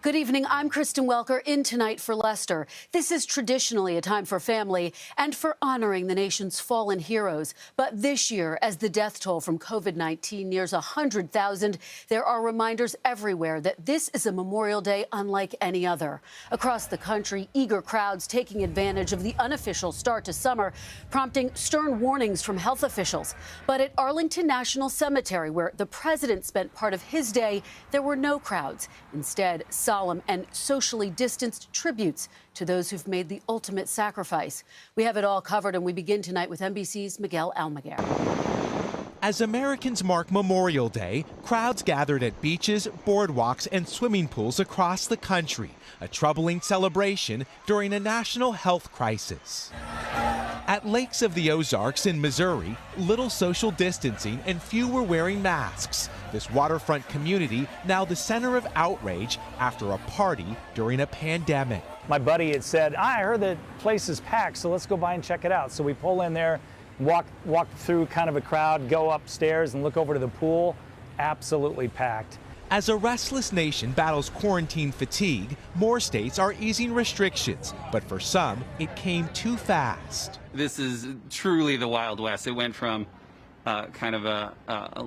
Good evening. I'm Kristen Welker in Tonight for Leicester. This is traditionally a time for family and for honoring the nation's fallen heroes. But this year, as the death toll from COVID-19 nears 100,000, there are reminders everywhere that this is a Memorial Day unlike any other. Across the country, eager crowds taking advantage of the unofficial start to summer, prompting stern warnings from health officials. But at Arlington National Cemetery, where the president spent part of his day, there were no crowds. Instead, solemn and socially distanced tributes to those who've made the ultimate sacrifice. We have it all covered, and we begin tonight with NBC's Miguel Almaguer. As Americans mark Memorial Day, crowds gathered at beaches, boardwalks, and swimming pools across the country, a troubling celebration during a national health crisis. At lakes of the Ozarks in Missouri, little social distancing and few were wearing masks. This waterfront community now the center of outrage after a party during a pandemic. My buddy had said, I heard the place is packed, so let's go by and check it out. So we pull in there, walk through kind of a crowd, go upstairs and look over to the pool. Absolutely packed. As a restless nation battles quarantine fatigue, more states are easing restrictions, but for some, it came too fast. This is truly the Wild West. It went from kind of a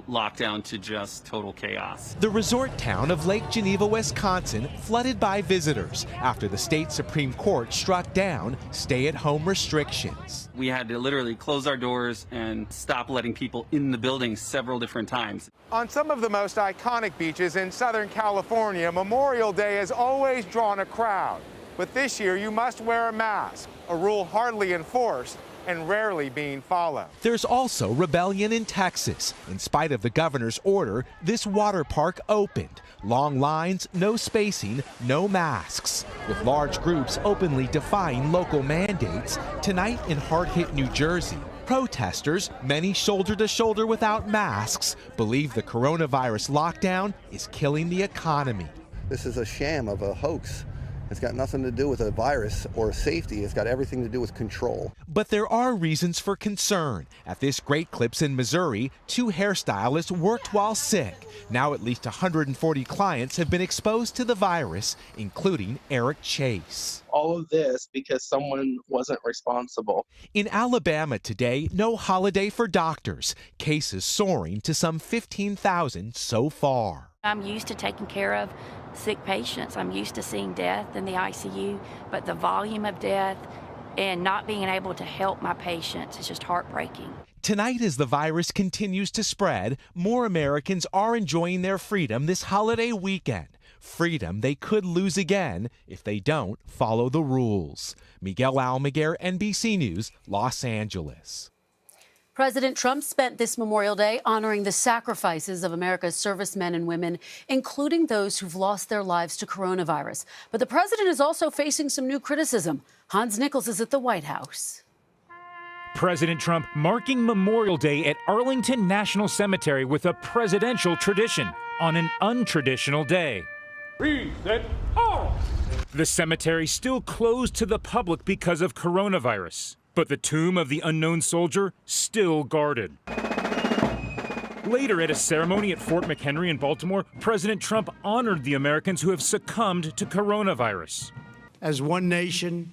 lockdown to just total chaos. The resort town of Lake Geneva, Wisconsin, flooded by visitors after the state Supreme Court struck down stay-at-home restrictions. We had to literally close our doors and stop letting people in the building several different times. On some of the most iconic beaches in Southern California, Memorial Day has always drawn a crowd. But this year, you must wear a mask, a rule hardly enforced and rarely being followed. There's also rebellion in Texas. In spite of the governor's order, this water park opened. Long lines, no spacing, no masks. With large groups openly defying local mandates, tonight in hard-hit New Jersey, protesters, many shoulder to shoulder without masks, believe the coronavirus lockdown is killing the economy. This is a sham of a hoax. It's got nothing to do with a virus or safety. It's got everything to do with control. But there are reasons for concern. At this Great Clips in Missouri, 2 hairstylists worked while sick. Now at least 140 clients have been exposed to the virus, including Eric Chase. All of this because someone wasn't responsible. In Alabama today, no holiday for doctors. Cases soaring to some 15,000 so far. I'm used to taking care of sick patients. I'm used to seeing death in the ICU, but the volume of death and not being able to help my patients is just heartbreaking. Tonight, as the virus continues to spread, more Americans are enjoying their freedom this holiday weekend. Freedom they could lose again if they don't follow the rules. Miguel Almaguer, NBC News, Los Angeles. President Trump spent this Memorial Day honoring the sacrifices of America's servicemen and women, including those who've lost their lives to coronavirus. But the president is also facing some new criticism. Hans Nichols is at the White House. President Trump marking Memorial Day at Arlington National Cemetery with a presidential tradition on an untraditional day. The cemetery still closed to the public because of coronavirus, but the tomb of the unknown soldier still guarded. Later, at a ceremony at Fort McHenry in Baltimore, President Trump honored the Americans who have succumbed to coronavirus. As one nation,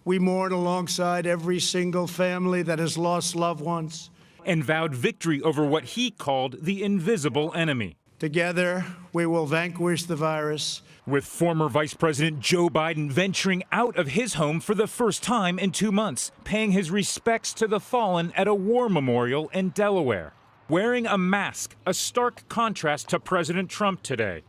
we mourn alongside every single family that has lost loved ones. And vowed victory over what he called the invisible enemy. Together, we will vanquish the virus. With former Vice President Joe Biden venturing out of his home for the first time in 2 months, paying his respects to the fallen at a war memorial in Delaware. Wearing a mask, a stark contrast to President Trump today.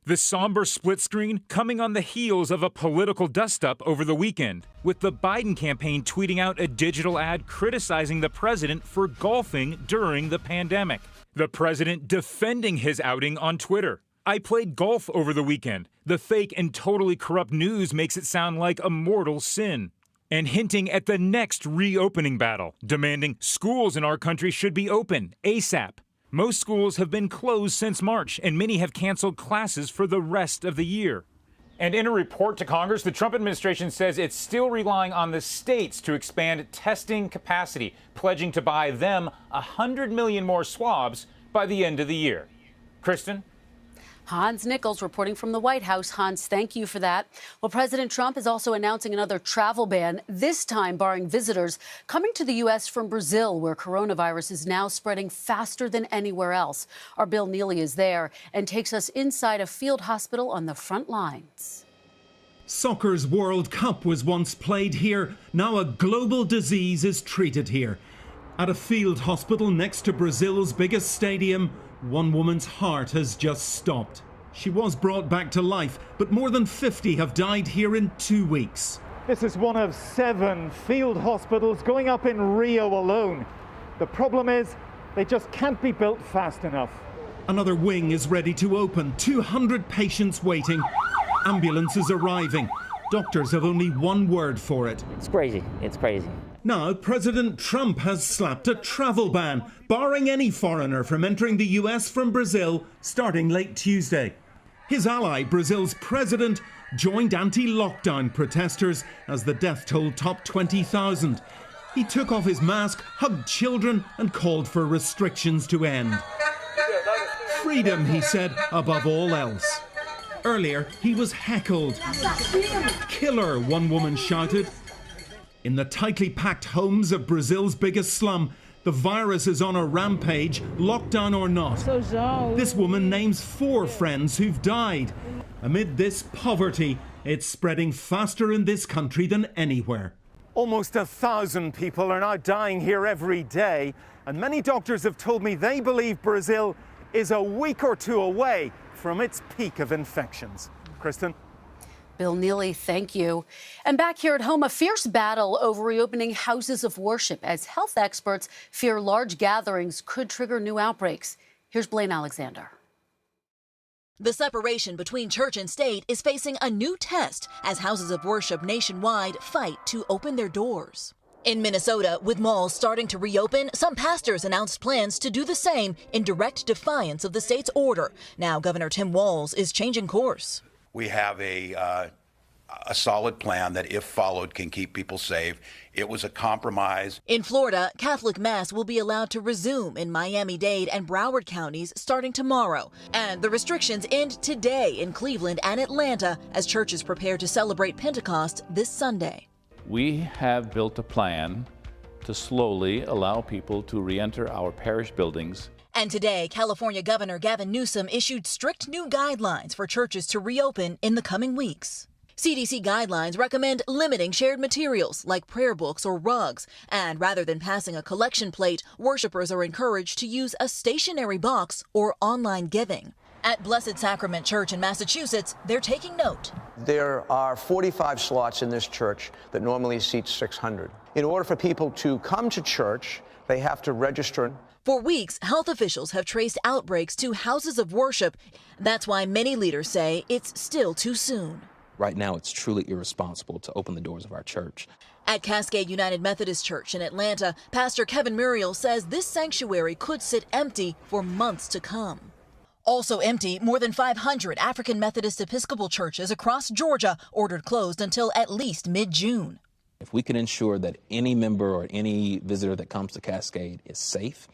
The somber split screen coming on the heels of a political dust-up over the weekend, with the Biden campaign tweeting out a digital ad criticizing the president for golfing during the pandemic. The president defending his outing on Twitter. I played golf over the weekend. The fake and totally corrupt news makes it sound like a mortal sin. And hinting at the next reopening battle, demanding schools in our country should be open ASAP. Most schools have been closed since March, and many have canceled classes for the rest of the year. And in a report to Congress, the Trump administration says it's still relying on the states to expand testing capacity, pledging to buy them 100 million more swabs by the end of the year. Kristen? Hans Nichols reporting from the White House. Hans, thank you for that. Well, President Trump is also announcing another travel ban, this time barring visitors coming to the U.S. from Brazil, where coronavirus is now spreading faster than anywhere else. Our Bill Neely is there and takes us inside a field hospital on the front lines. Soccer's World Cup was once played here. Now a global disease is treated here. At a field hospital next to Brazil's biggest stadium, one woman's heart has just stopped. She was brought back to life, but more than 50 have died here in 2 weeks. This is one of 7 field hospitals going up in Rio alone. The problem is they just can't be built fast enough. Another wing is ready to open, 200 patients waiting, ambulances arriving. Doctors have only one word for it. It's crazy. It's crazy. Now, President Trump has slapped a travel ban, barring any foreigner from entering the US from Brazil starting late Tuesday. His ally, Brazil's president, joined anti-lockdown protesters as the death toll topped 20,000. He took off his mask, hugged children and called for restrictions to end. Freedom, he said, above all else. Earlier, he was heckled. Killer, one woman shouted. In the tightly packed homes of Brazil's biggest slum, the virus is on a rampage, lockdown or not. This woman names 4 friends who've died. Amid this poverty, it's spreading faster in this country than anywhere. Almost 1,000 people are now dying here every day, and many doctors have told me they believe Brazil is a week or 2 away from its peak of infections. Kristen? Bill Neely, thank you. And back here at home, a fierce battle over reopening houses of worship as health experts fear large gatherings could trigger new outbreaks. Here's Blaine Alexander. The separation between church and state is facing a new test as houses of worship nationwide fight to open their doors. In Minnesota, with malls starting to reopen, some pastors announced plans to do the same in direct defiance of the state's order. Now, Governor Tim Walz is changing course. We have a solid plan that, if followed, can keep people safe. It was a compromise. In Florida, Catholic Mass will be allowed to resume in Miami-Dade and Broward counties starting tomorrow. And the restrictions end today in Cleveland and Atlanta as churches prepare to celebrate Pentecost this Sunday. We have built a plan to slowly allow people to re-enter our parish buildings. And today, California Governor Gavin Newsom issued strict new guidelines for churches to reopen in the coming weeks. CDC guidelines recommend limiting shared materials like prayer books or rugs. And rather than passing a collection plate, worshipers are encouraged to use a stationary box or online giving. At Blessed Sacrament Church in Massachusetts, they're taking note. There are 45 slots in this church that normally seats 600. In order for people to come to church, they have to register. For weeks, health officials have traced outbreaks to houses of worship. That's why many leaders say it's still too soon. Right now, it's truly irresponsible to open the doors of our church. At Cascade United Methodist Church in Atlanta, Pastor Kevin Muriel says this sanctuary could sit empty for months to come. Also empty, more than 500 African Methodist Episcopal churches across Georgia ordered closed until at least mid-June. If we can ensure that any member or any visitor that comes to Cascade is safe,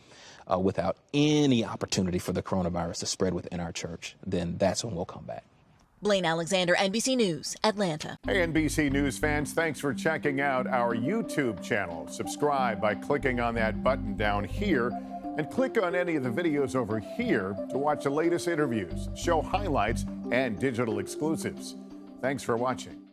without any opportunity for the coronavirus to spread within our church, then that's when we'll come back. Blaine Alexander, NBC News, Atlanta. Hey, NBC News fans, thanks for checking out our YouTube channel. Subscribe by clicking on that button down here and click on any of the videos over here to watch the latest interviews, show highlights, and digital exclusives. Thanks for watching.